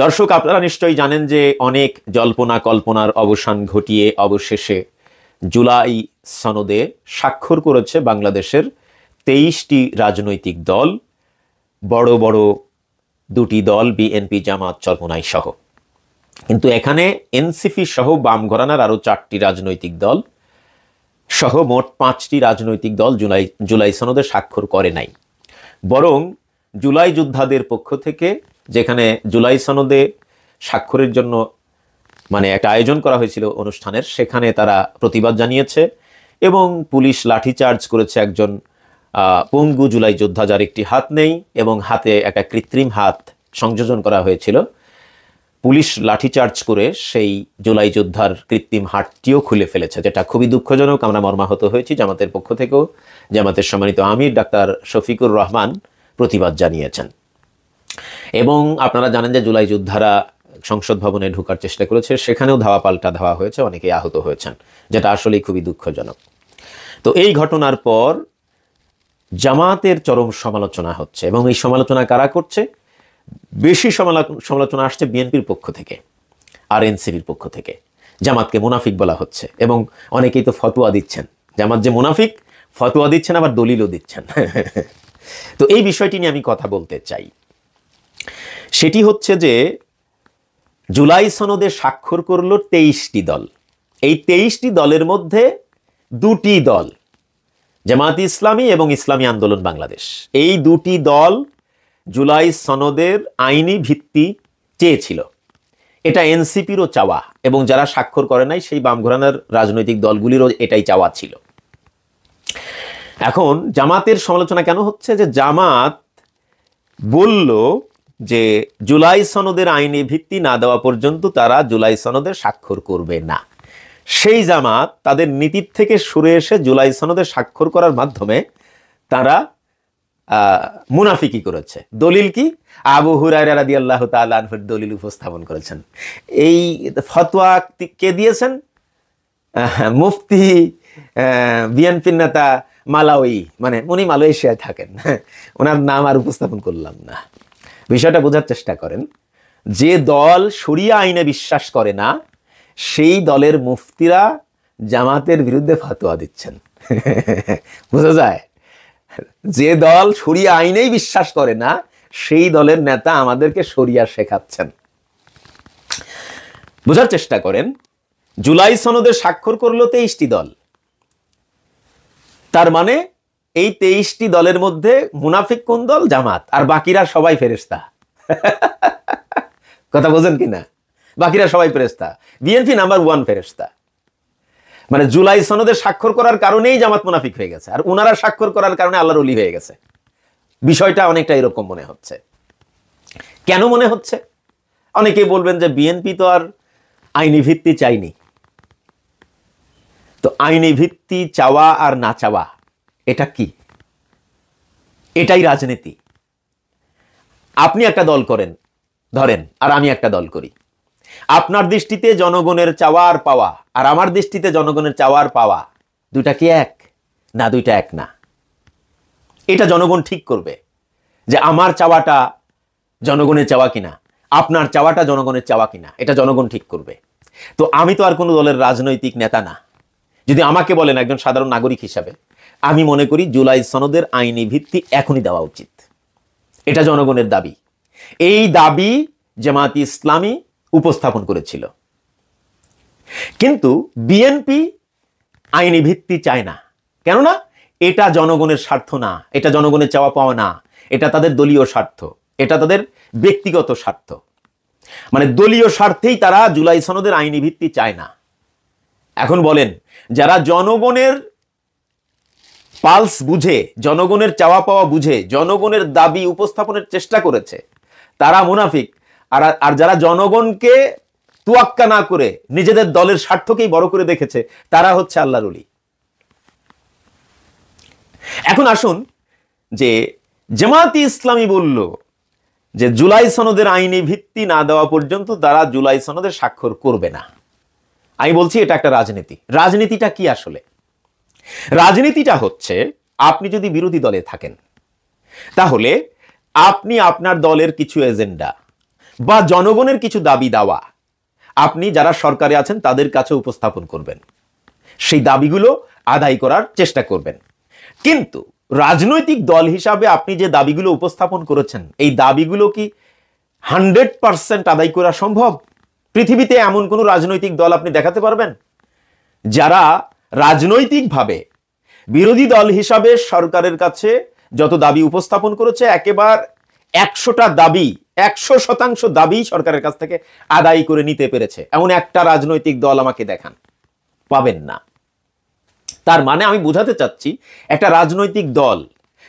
দর্শক, আপনারা নিশ্চয়ই জানেন যে অনেক জল্পনা কল্পনার অবসান ঘটিয়ে অবশেষে জুলাই সনদে স্বাক্ষর করেছে বাংলাদেশের 23টি রাজনৈতিক দল, বড় বড় দুটি দল বিএনপি, জামাত, চরমোনাই সহ। কিন্তু এখানে এনসিপি সহ বাম ঘরানার আরো 4টি রাজনৈতিক দল সহ মোট 5টি রাজনৈতিক দল জুলাই সনদে স্বাক্ষর করে নাই। বরং জুলাই যোদ্ধাদের পক্ষ থেকে, যেখানে জুলাই সনদে স্বাক্ষরের জন্য একটা আয়োজন করা হয়েছিল অনুষ্ঠানের, সেখানে তারা প্রতিবাদ জানিয়েছে এবং পুলিশ লাঠিচার্জ করেছে একজন পঙ্গু জুলাই যোদ্ধা, যার একটি হাত নেই এবং হাতে একটা কৃত্রিম হাত সংযোজন করা হয়েছিল। পুলিশ লাঠিচার্জ করে সেই জুলাই যোদ্ধার কৃত্রিম হাতটিও খুলে ফেলেছে, যেটা খুবই দুঃখজনক। আমরা মর্মাহত হয়েছি। জামাতের পক্ষ থেকেও জামাতের সম্মানিত আমির ডাক্তার শফিকুর রহমান প্রতিবাদ জানিয়েছেন। এবং আপনারা জানেন যে জুলাই যোদ্ধারা সংসদ ভবনে ঢোকার চেষ্টা করেছে, সেখানেও ধাওয়া পাল্টা ধাওয়া হয়েছে, অনেকেই আহত হয়েছেন, যেটা আসলেই খুবই দুঃখজনক। তো এই ঘটনার পর জামাতের চরম সমালোচনা হচ্ছে, এবং এই সমালোচনা কারা করছে? বেশি সমালোচনা আসছে বিএনপির পক্ষ থেকে আর এনসিপির পক্ষ থেকে। জামাতকে মুনাফিক বলা হচ্ছে এবং অনেকেই তো ফতোয়া দিচ্ছেন জামাত যে মুনাফিক, ফতোয়া দিচ্ছেন, আবার দলিলও দিচ্ছেন। তো এই বিষয়টি নিয়ে আমি কথা বলতে চাই। সেটি হচ্ছে যে জুলাই সনদে স্বাক্ষর করল 23টি দল। এই 23টি দলের মধ্যে দুটি দল, জামায়াতে ইসলামী এবং ইসলামী আন্দোলন বাংলাদেশ, এই দুটি দল জুলাই সনদের আইনি ভিত্তি চেয়েছিল। এটা এনসিপিরও চাওয়া, এবং যারা স্বাক্ষর করে নাই সেই বাম ঘরানার রাজনৈতিক দলগুলিরও এটাই চাওয়া ছিল। এখন জামাতের সমালোচনা কেন হচ্ছে? যে জামাত বলল যে জুলাই সনদের আইনি ভিত্তি না দেওয়া পর্যন্ত তারা জুলাই সনদে স্বাক্ষর করবে না। সেই জামাত তাদের নীতির থেকে সরে এসে জুলাই সনদে স্বাক্ষর করার মাধ্যমে তারা মুনাফিকি করেছে। দলিল কি? আবু হুরায়রা রাদিয়াল্লাহু তাআলা আনহুর দলিল উপস্থাপন করেছেন। এই ফতোয়া কে দিয়েছেন? মুফতি বিএনপির নেতা মালাউই, উনি মালয়েশিয়ায় থাকেন, ওনার নাম আর উপস্থাপন করলাম না। বিষয়টা বোঝার চেষ্টা করেন। যে দল শরিয়া আইনে বিশ্বাস করে না, সেই দলের মুফতিরা জামাতের বিরুদ্ধে ফতোয়া দিচ্ছেন। বোঝা যায়? যে দল শরিয়া আইনেই বিশ্বাস করে না, সেই দলের নেতা আমাদেরকে শরিয়া শেখাচ্ছেন। বোঝার চেষ্টা করেন। জুলাই সনদে স্বাক্ষর করলো 23টি দল। তার মানে এই 23টি দলের মধ্যে মুনাফিক কোন দল? জামাত। আর বাকিরা সবাই ফেরেশতা। কথা বোঝেন কিনা? বাকিরা সবাই ফেরেশতা। বিএনপি নাম্বার 1 ফেরেশতা। জুলাই সনদে স্বাক্ষর করার কারণেই জামাত মুনাফিক হয়ে গেছে, আর ওনারা স্বাক্ষর করার কারণে আল্লাহর ওলি হয়ে গেছে। বিষয়টা অনেকটা এরকম মনে হচ্ছে। কেন মনে হচ্ছে? অনেকেই বলবেন যে বিএনপি তো আর আইনি ভিত্তি চাইনি। তো আইনি ভিত্তি চাওয়া আর না চাওয়া এটা কি? এটাই রাজনীতি। আপনি একটা দল করেন, ধরেন, আর আমি একটা দল করি। আপনার দৃষ্টিতে জনগণের চাওয়া আর পাওয়া, আর আমার দৃষ্টিতে জনগণের চাওয়া আর পাওয়া, দুইটা কি এক? না, দুইটা এক না। এটা জনগণ ঠিক করবে যে আমার চাওয়াটা জনগণের চাওয়া কিনা, আপনার চাওয়াটা জনগণের চাওয়া কিনা, এটা জনগণ ঠিক করবে। তো আমি তো আর কোনো দলের রাজনৈতিক নেতা না। যদি আমাকে বলেন একজন সাধারণ নাগরিক হিসাবে, আমি মনে করি জুলাই সনদের আইনি ভিত্তি এখনই দেওয়া উচিত। এটা জনগণের দাবি। এই দাবি জামায়াতে ইসলামী উপস্থাপন করেছিল। কিন্তু বিএনপি আইনি ভিত্তি চায় না। কেননা এটা জনগণের স্বার্থ না, এটা জনগণের চাওয়া পাওয়া না, এটা তাদের দলীয় স্বার্থ, এটা তাদের ব্যক্তিগত স্বার্থ। দলীয় স্বার্থেই তারা জুলাই সনদের আইনি ভিত্তি চায় না। এখন বলেন, যারা জনগণের পালস বুঝে, জনগণের চাওয়া পাওয়া বুঝে, জনগণের দাবি উপস্থাপনের চেষ্টা করেছে, তারা মুনাফিক। আর যারা জনগণকে তুয়াক্কা না করে নিজেদের দলের স্বার্থকেই বড় করে দেখেছে, তারা হচ্ছে আল্লাহর ওলি। এখন আসুন, যে জামায়াতে ইসলামী বলল যে জুলাই সনদের আইনি ভিত্তি না দেওয়া পর্যন্ত তারা জুলাই সনদে স্বাক্ষর করবে না। আমি বলছি এটা একটা রাজনীতি। রাজনীতিটা কি আসলে? রাজনীতিটা হচ্ছে, আপনি যদি বিরোধী দলে থাকেন, তাহলে আপনি আপনার দলের কিছু এজেন্ডা বা জনগণের কিছু দাবি দাওয়া আপনি যারা সরকারে আছেন তাদের কাছে উপস্থাপন করবেন, সেই দাবিগুলো আদায় করার চেষ্টা করবেন। কিন্তু রাজনৈতিক দল হিসাবে আপনি যে দাবিগুলো উপস্থাপন করেছেন, এই দাবিগুলো কি 100% আদায় করা সম্ভব? পৃথিবীতে এমন কোন রাজনৈতিক দল আপনি দেখাতে পারবেন যারা রাজনৈতিকভাবে বিরোধী দল হিসাবে সরকারের কাছে যত দাবি উপস্থাপন করেছে একেবারে 100টা দাবি, 100% দাবি সরকারের কাছ থেকে আদায় করে নিতে পেরেছে? এমন একটা রাজনৈতিক দল আমাকে দেখান। পাবেন না। তার মানে আমি বোঝাতে চাচ্ছি, একটা রাজনৈতিক দল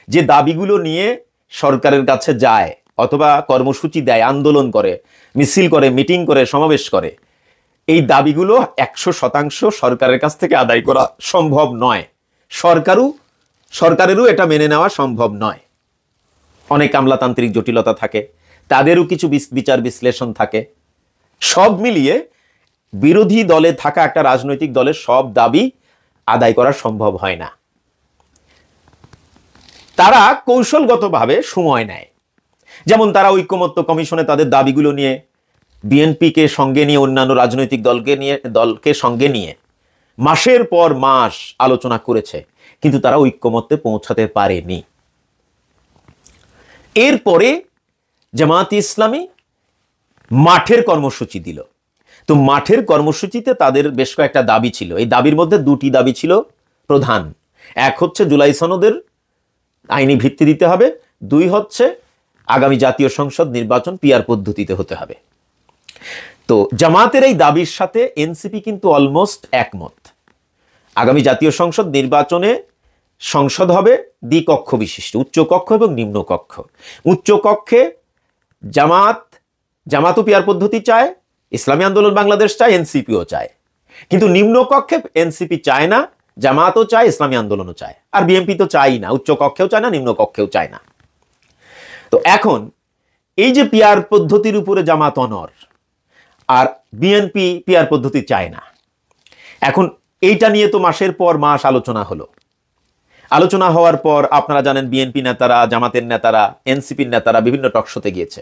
যে দাবিগুলো নিয়ে সরকারের কাছে যায় অথবা কর্মসূচি দেয়, আন্দোলন করে, মিছিল করে, মিটিং করে, সমাবেশ করে, এই দাবিগুলো 100% সরকারের কাছ থেকে আদায় করা সম্ভব নয়। সরকারেরও এটা মেনে নেওয়া সম্ভব নয়। অনেক আমলাতান্ত্রিক জটিলতা থাকে, তাদেরও কিছু বিচার বিশ্লেষণ থাকে। সব মিলিয়ে বিরোধী দলে থাকা একটা রাজনৈতিক দলের সব দাবি আদায় করা সম্ভব হয় না। তারা কৌশলগতভাবে সময় নেয়। যেমন তারা ঐকমত্য কমিশনে তাদের দাবিগুলো নিয়ে বিএনপিকে সঙ্গে নিয়ে, অন্যান্য রাজনৈতিক দলকে সঙ্গে নিয়ে মাসের পর মাস আলোচনা করেছে, কিন্তু তারা ঐকমত্যে পৌঁছাতে পারেনি। এরপরে জামায়াতে ইসলামী মাঠের কর্মসূচি দিল। তো মাঠের কর্মসূচিতে তাদের বেশ কয়েকটা দাবি ছিল। এই দাবির মধ্যে দুটি দাবি ছিল প্রধান। এক হচ্ছে জুলাই সনদের আইনি ভিত্তি দিতে হবে, দুই হচ্ছে আগামী জাতীয় সংসদ নির্বাচন পিআর পদ্ধতিতে হতে হবে। তো জামাতের এই দাবির সাথে এনসিপি কিন্তু অলমোস্ট একমত। আগামী জাতীয় সংসদ নির্বাচনে সংসদ হবে দ্বিকক্ষ বিশিষ্ট, উচ্চকক্ষ এবং নিম্নকক্ষ। উচ্চকক্ষে জামাতও পিআর পদ্ধতি চায়, ইসলামী আন্দোলন বাংলাদেশ চায়, এনসিপিও চায়। কিন্তু নিম্নকক্ষে এনসিপি চায় না, জামাতও চায়, ইসলামী আন্দোলনও চায়, আর বিএনপি তো চাই না, উচ্চকক্ষেও চায় না, নিম্নকক্ষেও চায় না। তো এখন এই যে পিআর পদ্ধতির উপরে জামাত অনর, আর বিএনপি পিআর পদ্ধতি চায় না। এখন এইটা নিয়ে তো মাসের পর মাস আলোচনা হলো। আলোচনা হওয়ার পর আপনারা জানেন বিএনপি নেতারা, জামাতের নেতারা, এনসিপির নেতারা বিভিন্ন টকশোতে গিয়েছে।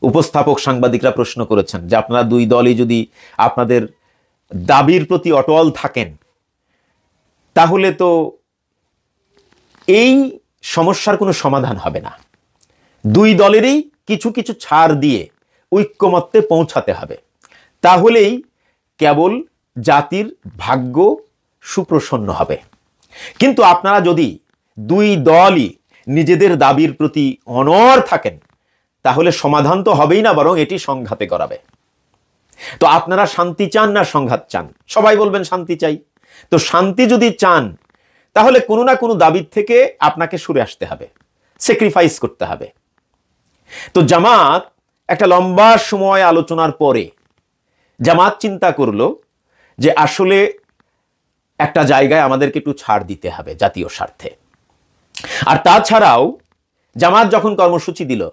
উপস্থাপক সাংবাদিকরা প্রশ্ন করেছেন যে আপনারা দুই দলই যদি আপনাদের দাবির প্রতি অটল থাকেন, তাহলে তো এই সমস্যার কোনো সমাধান হবে না। দুই দলেরই কিছু কিছু ছাড় দিয়ে ঐক্যমত্যে পৌঁছাতে হবে, তাহলেই কেবল জাতির ভাগ্য সুপ্রসন্ন হবে। কিন্তু আপনারা যদি দুই দলই নিজেদের দাবির প্রতি অনড় থাকেন, তাহলে সমাধান তো হবেই না, বরং এটি সংঘাতে গড়াবে। তো আপনারা শান্তি চান না সংঘাত চান? সবাই বলবেন শান্তি চাই। তো শান্তি যদি চান, তাহলে কোনো না কোনো দাবির থেকে আপনাকে সরে আসতে হবে, স্যাক্রিফাইস করতে হবে। তো জামাত একটা লম্বা সময় আলোচনার পরে জামাত চিন্তা করলো যে আসলে একটা জায়গায় আমাদেরকে একটু ছাড় দিতে হবে জাতীয় স্বার্থে। আর তাছাড়াও জামাত যখন কর্মসূচি দিল,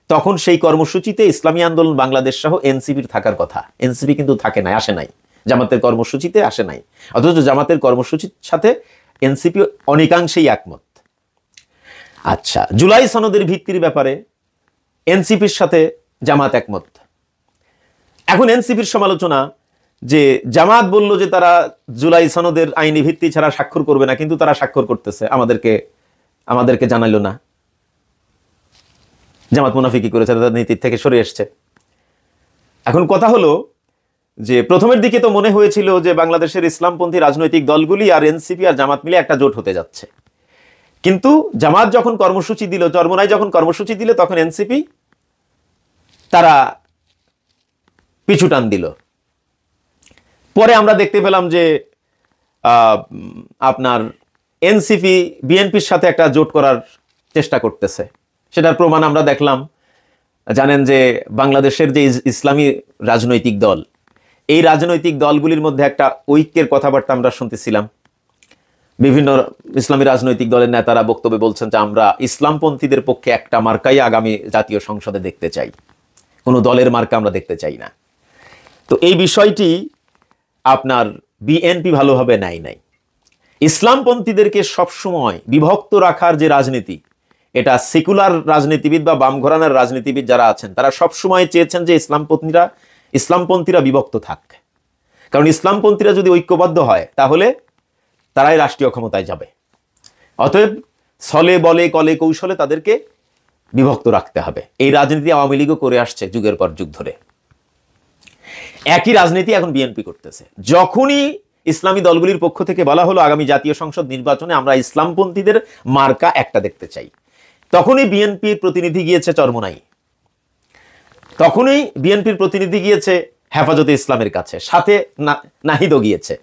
তখন সেই কর্মসূচিতে ইসলামী আন্দোলন বাংলাদেশ সহ এনসিপির থাকার কথা। এনসিপি কিন্তু থাকে নাই, আসে নাই, জামাতের কর্মসূচিতে আসে নাই। অথচ জামাতের কর্মসূচির সাথে এনসিপি অনেকাংশেই একমত। আচ্ছা, জুলাই সনদের ভিত্তির ব্যাপারে এনসিপির সাথে জামাত একমত। এখন এনসিপির সমালোচনা যে জামাত বলল যে তারা জুলাই সনদের আইনি ভিত্তি ছাড়া স্বাক্ষর করবে না, কিন্তু তারা স্বাক্ষর করতেছে, আমাদেরকে জানাইলো না। জামাত মুনাফিকি করেছে, তাদের নীতির থেকে সরে এসছে। এখন কথা হলো যে প্রথমের দিকে তো মনে হয়েছিল যে বাংলাদেশের ইসলামপন্থী রাজনৈতিক দলগুলি আর এনসিপি আর জামাত মিলে একটা জোট হতে যাচ্ছে। কিন্তু জামাত যখন কর্মসূচি দিল, চরমোনাই যখন কর্মসূচি দিল, তখন এনসিপি তারা পিছু টান দিল। পরে আমরা দেখতে পেলাম যে আপনার এনসিপি বিএনপির সাথে একটা জোট করার চেষ্টা করতেছে। সেটার প্রমাণ আমরা দেখলাম। জানেন যে বাংলাদেশের যে ইসলামী রাজনৈতিক দল, এই রাজনৈতিক দলগুলির মধ্যে একটা ঐক্যের কথাবার্তা আমরা শুনতেছিলাম। বিভিন্ন ইসলামী রাজনৈতিক দলের নেতারা বক্তব্যে বলছেন যে আমরা ইসলামপন্থীদের পক্ষে একটা মার্কাই আগামী জাতীয় সংসদে দেখতে চাই, কোনো দলের মার্কা আমরা দেখতে চাই না। তো এই বিষয়টি আপনার বিএনপি ভালোভাবে নাই। ইসলামপন্থীদেরকে সবসময় বিভক্ত রাখার যে রাজনীতি, এটা সেকুলার রাজনীতিবিদ বা বাম ঘরানার রাজনীতিবিদ যারা আছেন তারা সবসময় চেয়েছেন যে ইসলামপন্থীরা বিভক্ত থাক, কারণ ইসলামপন্থীরা যদি ঐক্যবদ্ধ হয় তাহলে তারাই রাষ্ট্রীয় ক্ষমতায় যাবে। অতএব ছলে বলে কলে কৌশলে তাদেরকে বিভক্ত রাখতে হবে। এই রাজনীতি আওয়ামী লীগও করে আসছে যুগের পর যুগ ধরে। একই রাজনীতি এখন বিএনপি করতেছে। যখনই ইসলামী দলগুলির পক্ষ থেকে বলা হলো আগামী জাতীয় সংসদ নির্বাচনে আমরা ইসলামপন্থীদের মার্কা একটা দেখতে চাই, তখনই বিএনপির প্রতিনিধি গিয়েছে চরমোনাই, তখনই বিএনপির প্রতিনিধি গিয়েছে হেফাজতে ইসলামের কাছে, সাথে নাহিদও গিয়েছে।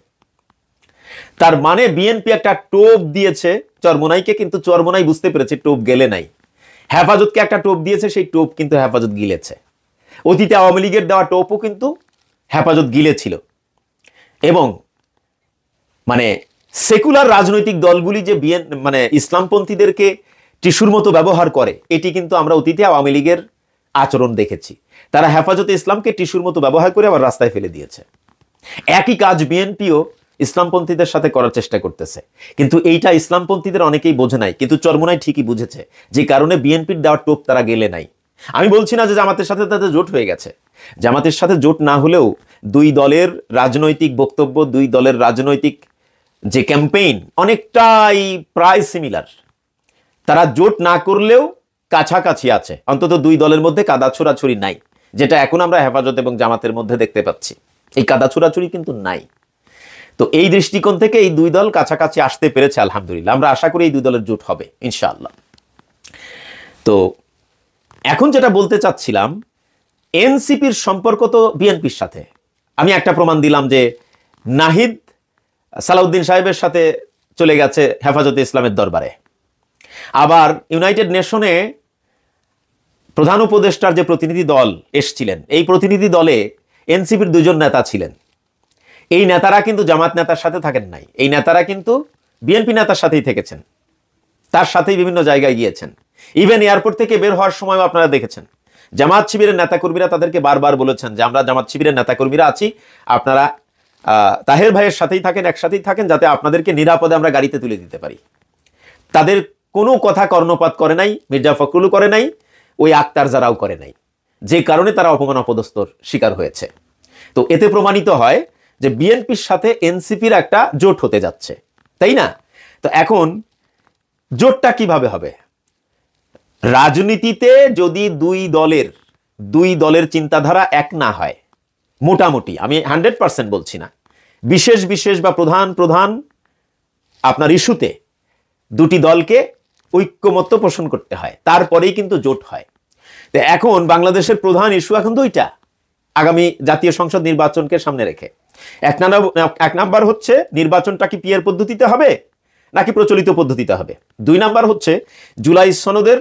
তার মানে বিএনপি একটা টোপ দিয়েছে চরমোনাইকে, কিন্তু চরমোনাই বুঝতে পেরেছে টোপ গেলে নাই। হেফাজতকে একটা টোপ দিয়েছে, সেই টোপ কিন্তু হেফাজত গিলেছে। অতীতে আওয়ামী লীগের দেওয়া টোপও কিন্তু হেফাজত গিলেছিল। এবং মানে সেকুলার রাজনৈতিক দলগুলি যে ইসলামপন্থীদেরকে টিস্যুর মতো ব্যবহার করে, এটি কিন্তু আমরা অতীতে আওয়ামী লীগের আচরণ দেখেছি। তারা হেফাজতে ইসলামকে টিস্যুর মতো ব্যবহার করে আবার রাস্তায় ফেলে দিয়েছে। একই কাজ বিএনপিও ইসলামপন্থীদের সাথে করার চেষ্টা করতেছে, কিন্তু এইটা ইসলামপন্থীদের অনেকেই বোঝে নাই, কিন্তু চরমোনাই ঠিকই বুঝেছে, যে কারণে বিএনপির দেওয়া টোপ তারা গেলে নাই। আমি বলছি না যে জামাতের সাথে তাদের জোট হয়ে গেছে, জামাতের সাথে জোট না হলেও দুই দলের রাজনৈতিক বক্তব্য, দুই দলের রাজনৈতিক যে ক্যাম্পেইন অনেকটাই প্রায় সিমিলার। তারা জোট না করলেও কাছাকাছি আছে, অন্তত দুই দলের মধ্যে কাদা ছোড়াছুরি নাই, যেটা এখন আমরা হেফাজত এবং জামাতের মধ্যে দেখতে পাচ্ছি। এই কাদা ছোড়াছুরি কিন্তু নাই। তো এই দৃষ্টিকোণ থেকে এই দুই দল কাছাকাছি আসতে পেরেছে, আলহামদুলিল্লাহ। আমরা আশা করি এই দুই দলের জোট হবে ইনশাআল্লাহ। তো এখন যেটা বলতে চাচ্ছিলাম, এনসিপির সম্পর্ক তো বিএনপির সাথে। আমি একটা প্রমাণ দিলাম যে নাহিদ সালাউদ্দিন সাহেবের সাথে চলে গেছে হেফাজতে ইসলামের দরবারে। আবার ইউনাইটেড নেশনে প্রধান উপদেষ্টার যে প্রতিনিধি দল এসছিলেন, এই প্রতিনিধি দলে এনসিপির দুজন নেতা ছিলেন। এই নেতারা কিন্তু জামাত নেতার সাথে থাকেন নাই, এই নেতারা কিন্তু বিএনপি নেতার সাথেই থেকেছেন, তার সাথেই বিভিন্ন জায়গায় গিয়েছেন। ইভেন এয়ারপোর্ট থেকে বের হওয়ার সময়ও আপনারা দেখেছেন জামাত শিবিরের নেতাকর্মীরা তাদেরকে বারবার বলেছেন যে আমরা জামাত শিবিরের নেতাকর্মীরা আছি, আপনারা তাহের ভাইয়ের সাথেই থাকেন, একসাথেই থাকেন, যাতে আপনাদেরকে নিরাপদে আমরা গাড়িতে তুলে দিতে পারি। তাদের কোনো কথা কর্ণপাত করে নাই, মির্জা ফখরুলও করে নাই, ওই আক্তার যারাও করে নাই, যে কারণে তারা অপমান অপদস্থর শিকার হয়েছে। তো এতে প্রমাণিত হয় যে বিএনপির সাথে এনসিপির একটা জোট হতে যাচ্ছে, তাই না? তো এখন জোটটা কিভাবে হবে? রাজনীতিতে যদি দুই দলের চিন্তাধারা এক না হয়, মোটামুটি, আমি 100% বলছি না, বিশেষ বা প্রধান আপনার ইস্যুতে দুটি দলকে ঐক্যমত্য পোষণ করতে হয়, তারপরেই কিন্তু জোট হয়। তো এখন বাংলাদেশের প্রধান ইস্যু এখন দুইটা, আগামী জাতীয় সংসদ নির্বাচনকে সামনে রেখে। এক নাম্বার হচ্ছে নির্বাচনটা কি পিয়ার পদ্ধতিতে হবে নাকি প্রচলিত পদ্ধতিতে হবে। 2 নাম্বার হচ্ছে জুলাই সনদের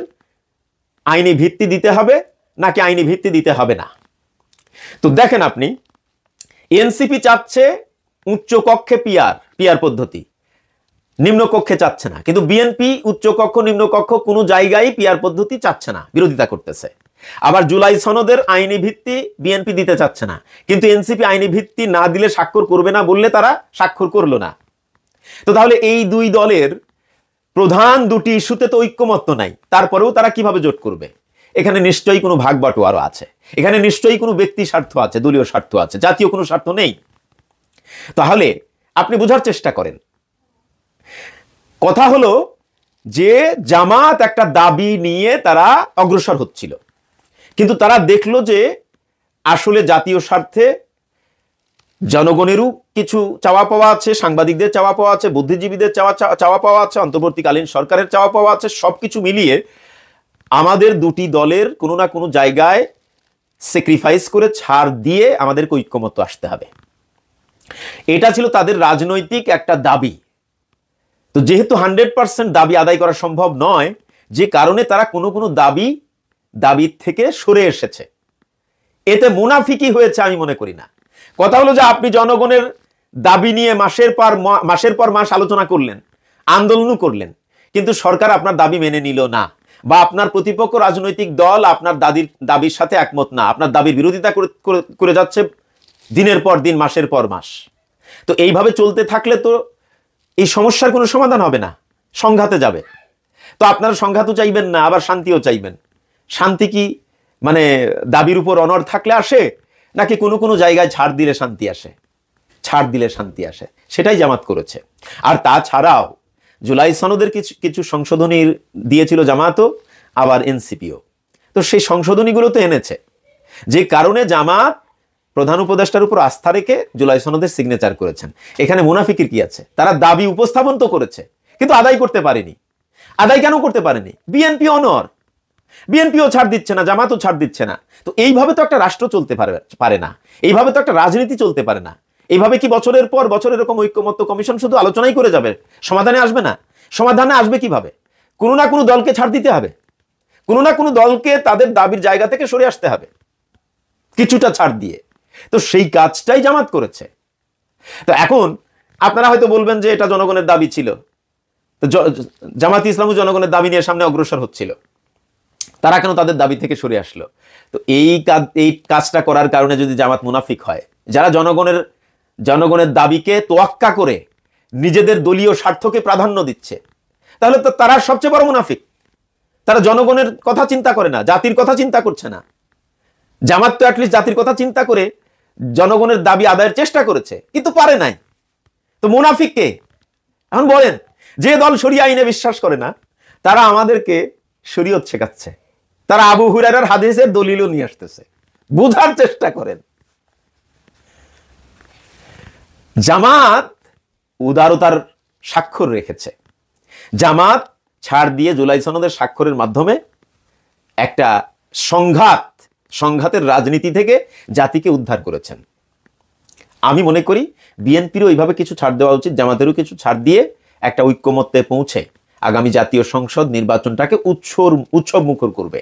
আইনি ভিত্তি দিতে হবে নাকি আইনি ভিত্তি দিতে হবে না। তো দেখেন আপনি, এনসিপি চাচ্ছে উচ্চ কক্ষে পিয়ার পদ্ধতি, নিম্ন কক্ষে চাচ্ছে না, কিন্তু বিএনপি উচ্চ কক্ষ নিম্ন কক্ষ কোনো জায়গায় পিয়ার পদ্ধতি চাচ্ছে না, বিরোধিতা করতেছে। আবার জুলাই সনদের আইনি ভিত্তি বিএনপি দিতে চাচ্ছে না, কিন্তু এনসিপি আইনি ভিত্তি না দিলে স্বাক্ষর করবে না বললে তারা স্বাক্ষর করলো না। তো তাহলে এই দুই দলের প্রধান দুটি ইস্যুতে তো ঐক্যমত্য নাই, তারপরেও তারা কিভাবে জোট করবে? এখানে নিশ্চয়ই কোনো ভাগ বাটোয়ারা আছে, এখানে নিশ্চয়ই কোনো ব্যক্তি স্বার্থ আছে, দলীয় স্বার্থ আছে, জাতীয় কোনো স্বার্থ নেই। তাহলে আপনি বোঝার চেষ্টা করেন, কথা হলো যে জামাত একটা দাবি নিয়ে তারা অগ্রসর হচ্ছিল, কিন্তু তারা দেখলো যে আসলে জাতীয় স্বার্থে জনগণেরও কিছু চাওয়া পাওয়া আছে, সাংবাদিকদের চাওয়া পাওয়া আছে, বুদ্ধিজীবীদের চাওয়া পাওয়া আছে, অন্তর্বর্তীকালীন সরকারের চাওয়া পাওয়া আছে, সবকিছু মিলিয়ে আমাদের দুটি দলের কোনো না কোনো জায়গায় স্যাক্রিফাইস করে ছাড় দিয়ে আমাদেরকে ঐক্যমত্য আসতে হবে। এটা ছিল তাদের রাজনৈতিক একটা দাবি। তো যেহেতু 100% দাবি আদায় করা সম্ভব নয়, যে কারণে তারা কোনো দাবি থেকে সরে এসেছে, এতে মুনাফিকি হয়েছে আমি মনে করি না। কথা হলো যে আপনি জনগণের দাবি নিয়ে মাসের পর মাস আলোচনা করলেন, আন্দোলনও করলেন, কিন্তু সরকার আপনার দাবি মেনে নিল না, বা আপনার প্রতিপক্ষ রাজনৈতিক দল আপনার দাবির সাথে একমত না, আপনার দাবির বিরোধিতা করে যাচ্ছে দিনের পর দিন, মাসের পর মাস। তো এইভাবে চলতে থাকলে তো এই সমস্যার কোনো সমাধান হবে না, সংঘাতে যাবে। তো আপনারা সংঘাতও চাইবেন না, আবার শান্তিও চাইবেন। শান্তি কি মানে দাবির উপর অনড় থাকলে আসে, নাকি কোনো কোনো জায়গায় ছাড় দিলে শান্তি আসে? ছাড় দিলে শান্তি আসে, সেটাই জামাত করেছে। আর তাছাড়াও জুলাই সনদের কিছু কিছু সংশোধনী দিয়েছিল জামাতও, আবার এনসিপিও। তো সেই সংশোধনীগুলো তো এনেছে, যে কারণে জামাত প্রধান উপদেষ্টার উপর আস্থা রেখে জুলাই সনদের সিগনেচার করেছেন। এখানে মুনাফিকের কি আছে? তারা দাবি উপস্থাপন তো করেছে, কিন্তু আদায় করতে পারেনি। আদায় কেন করতে পারেনি? বিএনপি অনর, বিএনপিও ছাড় দিচ্ছে না, জামাতও ছাড় দিচ্ছে না। তো এইভাবে তো একটা রাষ্ট্র চলতে পারে না, এইভাবে তো একটা রাজনীতি চলতে পারে না। এইভাবে কি বছরের পর বছর এরকম ঐক্যমত্য কমিশন শুধু আলোচনাই করে যাবে, সমাধানে আসবে না? সমাধানে আসবে কিভাবে? কোনো না কোনো দলকে ছাড় দিতে হবে, কোনো না কোনো দলকে তাদের দাবির জায়গা থেকে সরে আসতে হবে কিছুটা ছাড় দিয়ে। তো সেই কাজটাই জামাত করেছে। তো এখন আপনারা হয়তো বলবেন যে এটা জনগণের দাবি ছিল, তো জামাত ইসলামও জনগণের দাবি নিয়ে সামনে অগ্রসর হচ্ছিল, তারা কেন তাদের দাবি থেকে সরে আসলো? তো এই কাজটা করার কারণে যদি জামাত মুনাফিক হয়, যারা জনগণের দাবিকে তোয়াক্কা করে নিজেদের দলীয় স্বার্থকে প্রাধান্য দিচ্ছে, তাহলে তো তারা সবচেয়ে বড় মুনাফিক। তারা জনগণের কথা চিন্তা করে না, জাতির কথা চিন্তা করছে না। জামাত তো অ্যাটলিস্ট জাতির কথা চিন্তা করে জনগণের দাবি আদায়ের চেষ্টা করেছে, কিন্তু পারে নাই। তো মুনাফিক কে? এখন বলেন, যে দল শরিয়া আইনে বিশ্বাস করে না, তারা আমাদেরকে শরীয়ত শেখাচ্ছে, তারা আবু হুরায়রার হাদিসের দলিলও নিয়ে আসতেছে। বোঝার চেষ্টা করেন, জামাত উদারতার স্বাক্ষর রেখেছে। জামাত ছাড় দিয়ে জুলাই সনদের স্বাক্ষরের মাধ্যমে একটা সংঘাতের রাজনীতি থেকে জাতিকে উদ্ধার করেছেন। আমি মনে করি বিএনপিরও এইভাবে কিছু ছাড় দেওয়া উচিত, জামাতেরও কিছু ছাড় দিয়ে একটা ঐক্যমত্যে পৌঁছে আগামী জাতীয় সংসদ নির্বাচনটাকে উৎসব মুখর করবে।